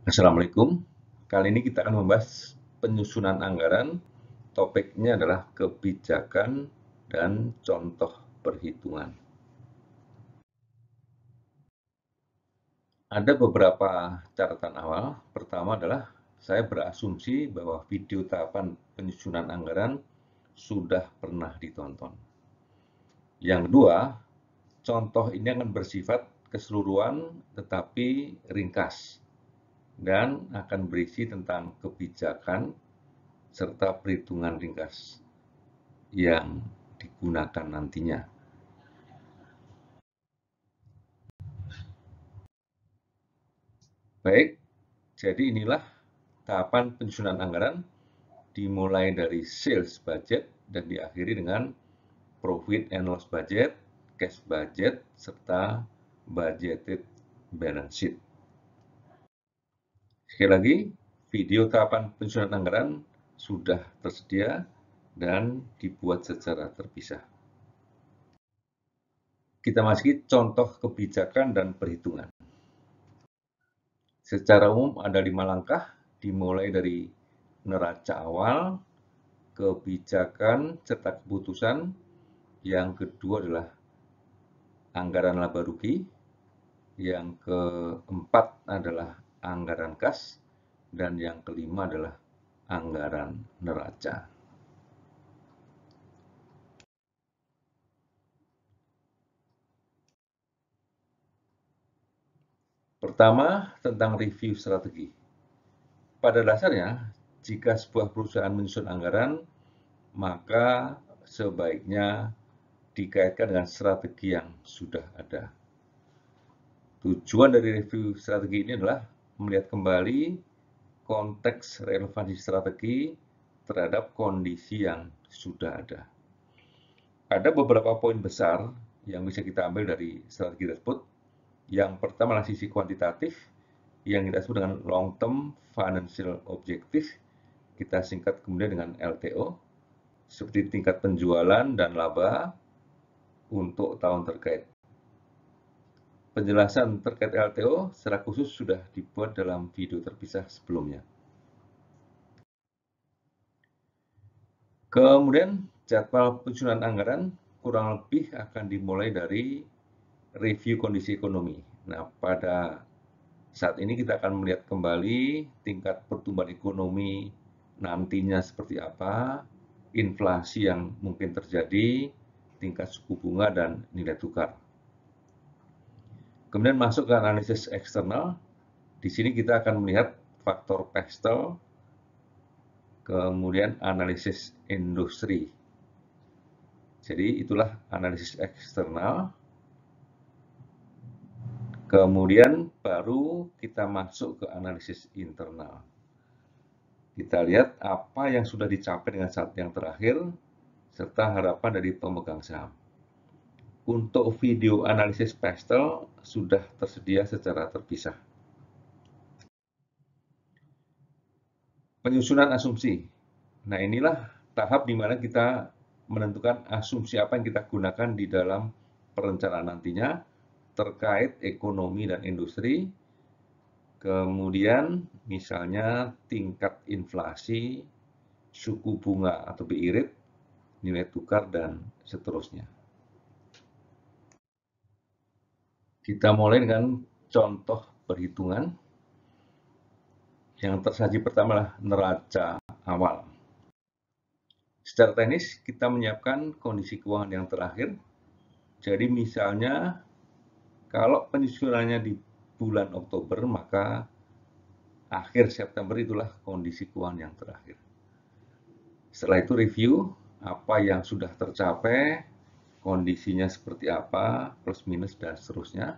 Assalamualaikum. Kali ini kita akan membahas penyusunan anggaran. Topiknya adalah kebijakan dan contoh perhitungan. Ada beberapa catatan awal. Pertama adalah saya berasumsi bahwa video tahapan penyusunan anggaran sudah pernah ditonton. Yang kedua, contoh ini akan bersifat keseluruhan tetapi ringkas dan akan berisi tentang kebijakan serta perhitungan ringkas yang digunakan nantinya. Baik, jadi inilah tahapan penyusunan anggaran dimulai dari sales budget dan diakhiri dengan profit and loss budget, cash budget, serta budgeted balance sheet. Sekali lagi, video tahapan penyusunan anggaran sudah tersedia dan dibuat secara terpisah. Kita masuki contoh kebijakan dan perhitungan. Secara umum ada 5 langkah, dimulai dari neraca awal, kebijakan, serta keputusan. Yang kedua adalah anggaran laba rugi. Yang keempat adalah anggaran kas. Dan yang kelima adalah anggaran neraca. Pertama, tentang review strategi. Pada dasarnya, jika sebuah perusahaan menyusun anggaran, maka sebaiknya dikaitkan dengan strategi yang sudah ada. Tujuan dari review strategi ini adalah melihat kembali konteks relevansi strategi terhadap kondisi yang sudah ada. Ada beberapa poin besar yang bisa kita ambil dari strategi tersebut. Yang pertama adalah sisi kuantitatif, yang kita sebut dengan long term financial objective, kita singkat kemudian dengan LTO, seperti tingkat penjualan dan laba untuk tahun terkait. Penjelasan terkait LTO secara khusus sudah dibuat dalam video terpisah sebelumnya. Kemudian jadwal penyusunan anggaran kurang lebih akan dimulai dari review kondisi ekonomi. Nah, pada saat ini kita akan melihat kembali tingkat pertumbuhan ekonomi nantinya seperti apa, inflasi yang mungkin terjadi, tingkat suku bunga, dan nilai tukar. Kemudian masuk ke analisis eksternal. Di sini kita akan melihat faktor Pestel, kemudian analisis industri. Jadi itulah analisis eksternal. Kemudian baru kita masuk ke analisis internal. Kita lihat apa yang sudah dicapai dengan saat yang terakhir, serta harapan dari pemegang saham. Untuk video analisis Pestel sudah tersedia secara terpisah. Penyusunan asumsi. Nah, inilah tahap di mana kita menentukan asumsi apa yang kita gunakan di dalam perencanaan nantinya terkait ekonomi dan industri. Kemudian misalnya tingkat inflasi, suku bunga atau BI rate, nilai tukar, dan seterusnya. Kita mulai dengan contoh perhitungan. Yang tersaji pertama adalah neraca awal. Secara teknis, kita menyiapkan kondisi keuangan yang terakhir. Jadi misalnya, kalau penyusunannya di bulan Oktober, maka akhir September itulah kondisi keuangan yang terakhir. Setelah itu review apa yang sudah tercapai, kondisinya seperti apa, plus minus dan seterusnya.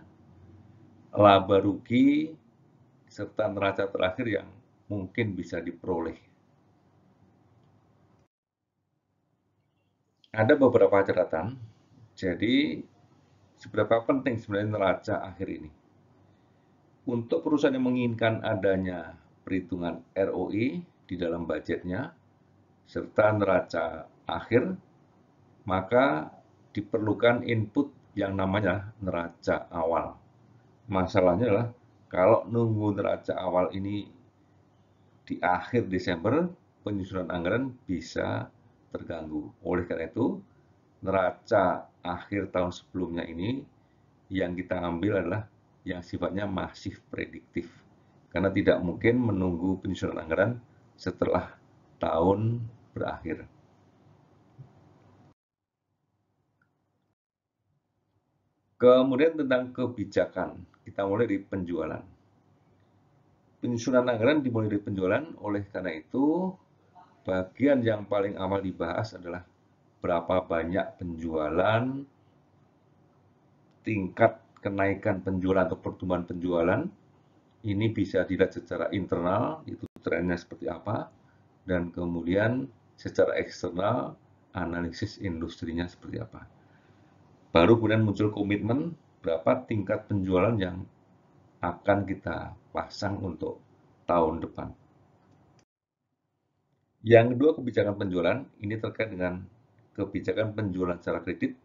Laba rugi serta neraca terakhir yang mungkin bisa diperoleh. Ada beberapa catatan. Jadi seberapa penting sebenarnya neraca akhir ini? Untuk perusahaan yang menginginkan adanya perhitungan ROI di dalam budgetnya serta neraca akhir, maka diperlukan input yang namanya neraca awal. Masalahnya adalah Kalau nunggu neraca awal ini di akhir Desember, penyusunan anggaran bisa terganggu. Oleh karena itu, neraca akhir tahun sebelumnya ini yang kita ambil adalah yang sifatnya masih prediktif. Karena tidak mungkin menunggu penyusunan anggaran setelah tahun berakhir. Kemudian tentang kebijakan, kita mulai dari penjualan. Penyusunan anggaran dimulai dari penjualan, oleh karena itu bagian yang paling awal dibahas adalah berapa banyak penjualan, tingkat kenaikan penjualan atau pertumbuhan penjualan. Ini bisa dilihat secara internal, itu trennya seperti apa, dan kemudian secara eksternal, analisis industrinya seperti apa. Baru kemudian muncul komitmen berapa tingkat penjualan yang akan kita pasang untuk tahun depan. Yang kedua, kebijakan penjualan ini terkait dengan kebijakan penjualan secara kredit,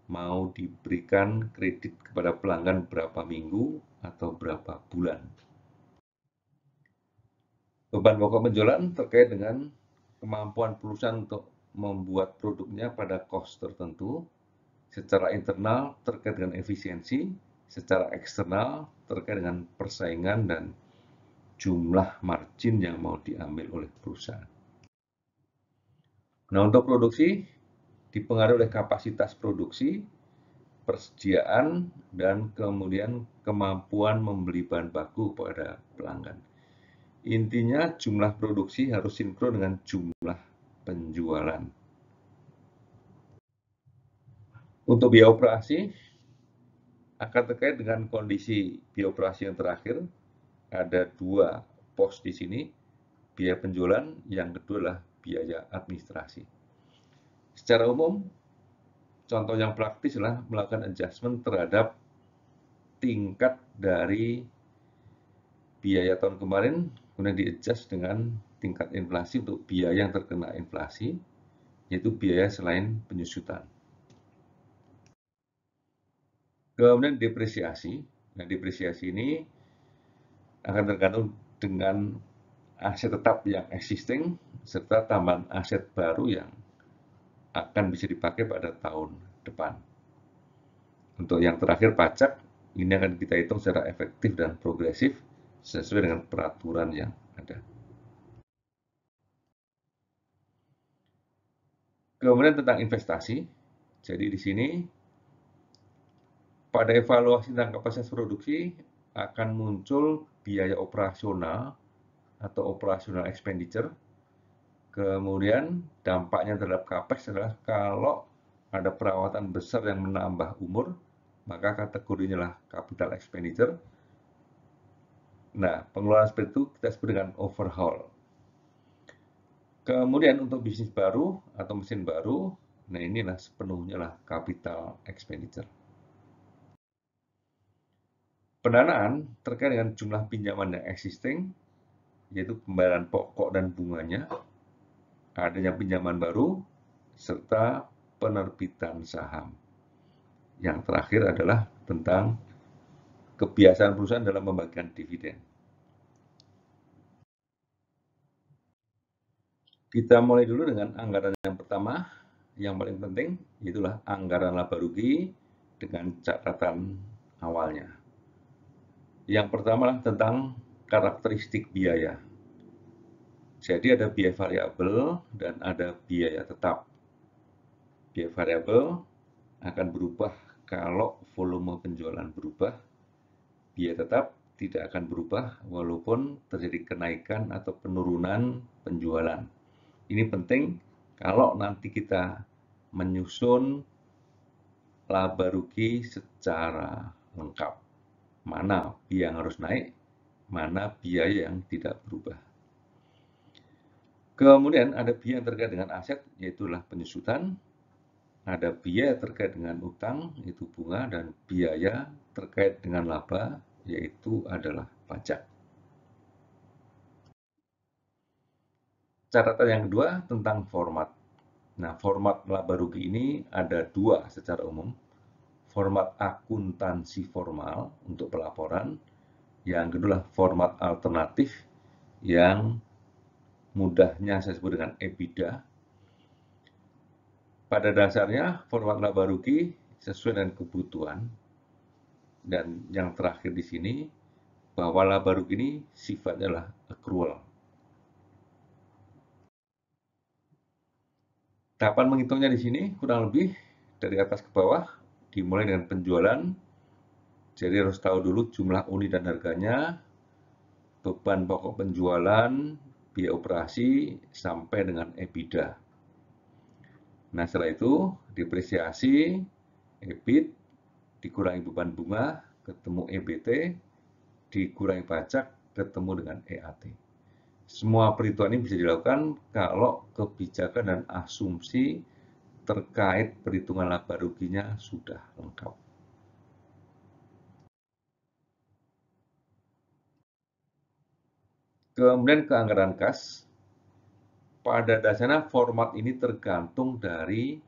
mau diberikan kredit kepada pelanggan berapa minggu atau berapa bulan. Beban pokok penjualan terkait dengan kemampuan perusahaan untuk membuat produknya pada cost tertentu, secara internal terkait dengan efisiensi, secara eksternal terkait dengan persaingan dan jumlah margin yang mau diambil oleh perusahaan. Nah, untuk produksi dipengaruhi oleh kapasitas produksi, persediaan, dan kemudian kemampuan membeli bahan baku kepada pelanggan. Intinya jumlah produksi harus sinkron dengan jumlah penjualan. Untuk biaya operasi akan terkait dengan kondisi biaya operasi yang terakhir. Ada dua pos di sini, biaya penjualan, yang kedua adalah biaya administrasi. Secara umum, contoh yang praktis adalah melakukan adjustment terhadap tingkat dari biaya tahun kemarin, kemudian di-adjust dengan tingkat inflasi untuk biaya yang terkena inflasi, yaitu biaya selain penyusutan. Kemudian depresiasi. Nah, depresiasi ini akan tergantung dengan aset tetap yang existing serta tambahan aset baru yang akan bisa dipakai pada tahun depan. Untuk yang terakhir, pajak, ini akan kita hitung secara efektif dan progresif sesuai dengan peraturan yang ada. Kemudian tentang investasi, jadi di sini pada evaluasi tentang kapasitas produksi akan muncul biaya operasional atau operational expenditure. Kemudian dampaknya terhadap capex adalah kalau ada perawatan besar yang menambah umur, maka kategorinya adalah capital expenditure. Nah, pengeluaran seperti itu kita sebut dengan overhaul. Kemudian untuk bisnis baru atau mesin baru, nah inilah sepenuhnya lah capital expenditure. Pendanaan terkait dengan jumlah pinjaman yang existing, yaitu pembayaran pokok dan bunganya, adanya pinjaman baru, serta penerbitan saham. Yang terakhir adalah tentang kebiasaan perusahaan dalam membagikan dividen. Kita mulai dulu dengan anggaran yang pertama, yang paling penting, itulah anggaran laba rugi dengan catatan awalnya. Yang pertama tentang karakteristik biaya. Jadi ada biaya variabel dan ada biaya tetap. Biaya variabel akan berubah kalau volume penjualan berubah. Biaya tetap tidak akan berubah walaupun terjadi kenaikan atau penurunan penjualan. Ini penting kalau nanti kita menyusun laba rugi secara lengkap. Mana biaya yang harus naik, mana biaya yang tidak berubah. Kemudian ada biaya yang terkait dengan aset, yaitulah penyusutan. Ada biaya terkait dengan utang, yaitu bunga, dan biaya terkait dengan laba, yaitu adalah pajak. Catatan yang kedua tentang format. Nah, format laba rugi ini ada dua secara umum. Format akuntansi formal untuk pelaporan Yang kedua, format alternatif yang mudahnya saya sebut dengan EBITDA. Pada dasarnya, format laba rugi sesuai dengan kebutuhan. Dan yang terakhir di sini, bahwa laba rugi ini sifatnya adalah accrual. Tahapan menghitungnya di sini kurang lebih dari atas ke bawah, dimulai dengan penjualan. Jadi harus tahu dulu jumlah unit dan harganya, beban pokok penjualan, biaya operasi, sampai dengan EBITDA. Nah, setelah itu depresiasi, EBIT, dikurangi beban bunga, ketemu EBT, dikurangi pajak, ketemu dengan EAT. Semua perhitungan ini bisa dilakukan kalau kebijakan dan asumsi terkait perhitungan laba ruginya sudah lengkap. Kemudian ke anggaran kas. Pada dasarnya format ini tergantung dari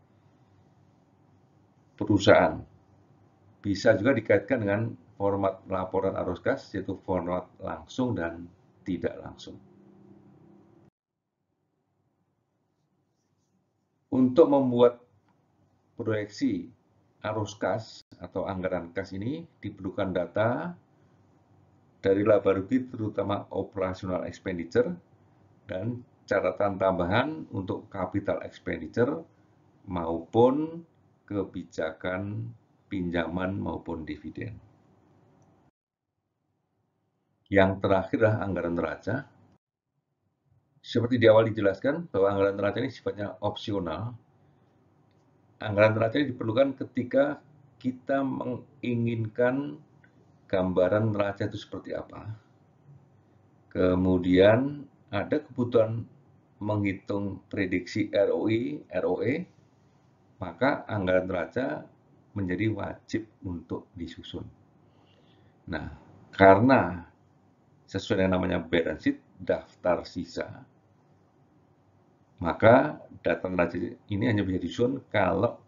perusahaan. Bisa juga dikaitkan dengan format laporan arus kas, yaitu format langsung dan tidak langsung. Untuk membuat proyeksi arus kas atau anggaran kas ini diperlukan data dari laba rugi terutama operational expenditure dan catatan tambahan untuk capital expenditure maupun kebijakan pinjaman maupun dividen. Yang terakhir adalah anggaran neraca. Seperti di awal dijelaskan bahwa anggaran neraca ini sifatnya opsional. Anggaran neraca ini diperlukan ketika kita menginginkan gambaran neraca itu seperti apa. Kemudian ada kebutuhan menghitung prediksi ROI, ROE, maka anggaran neraca menjadi wajib untuk disusun. Nah, karena sesuai dengan namanya balance sheet, daftar sisa, maka data neraca ini hanya bisa disusun kalau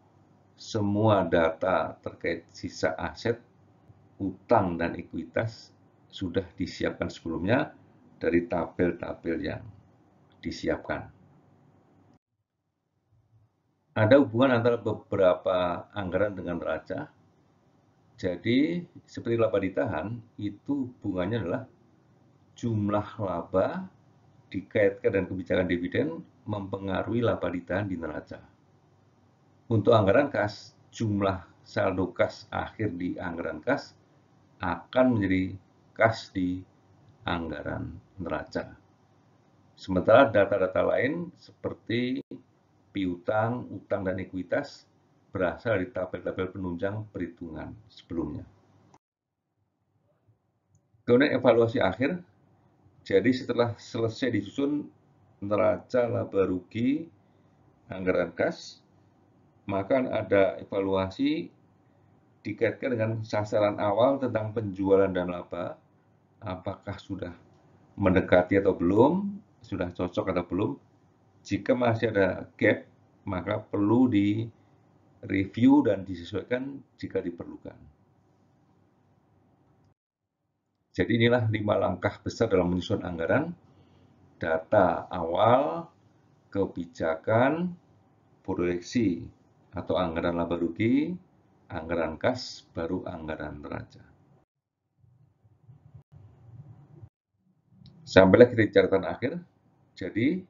semua data terkait sisa aset, utang, dan ekuitas sudah disiapkan sebelumnya dari tabel-tabel yang disiapkan. Ada hubungan antara beberapa anggaran dengan neraca. Jadi, seperti laba ditahan, itu hubungannya adalah jumlah laba dikaitkan dengan kebijakan dividen mempengaruhi laba ditahan di neraca. Untuk anggaran kas, jumlah saldo kas akhir di anggaran kas akan menjadi kas di anggaran neraca. Sementara data-data lain seperti piutang, utang, dan ekuitas berasal dari tabel-tabel penunjang perhitungan sebelumnya. Kemudian evaluasi akhir. Jadi setelah selesai disusun neraca laba rugi anggaran kas, maka ada evaluasi dikaitkan dengan sasaran awal tentang penjualan dan laba, apakah sudah mendekati atau belum, sudah cocok atau belum. Jika masih ada gap, maka perlu direview dan disesuaikan jika diperlukan. Jadi inilah 5 langkah besar dalam menyusun anggaran. Data awal, kebijakan, proyeksi atau anggaran laba rugi, anggaran kas, baru anggaran neraca. Sampailah kita di catatan akhir. Jadi,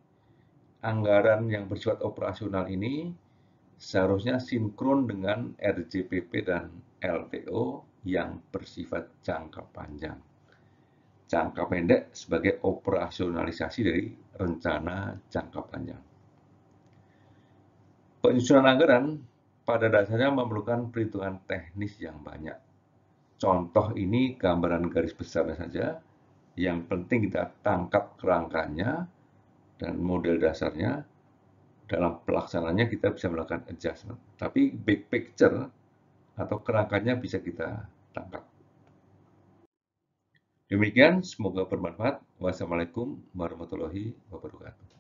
anggaran yang bersifat operasional ini seharusnya sinkron dengan RJPP dan LTO yang bersifat jangka panjang. Jangka pendek sebagai operasionalisasi dari rencana jangka panjang. Penyusunan anggaran pada dasarnya memerlukan perhitungan teknis yang banyak. Contoh ini gambaran garis besarnya saja. Yang penting kita tangkap kerangkanya dan model dasarnya. Dalam pelaksanaannya kita bisa melakukan adjustment. Tapi big picture atau kerangkanya bisa kita tangkap. Demikian, semoga bermanfaat. Wassalamualaikum warahmatullahi wabarakatuh.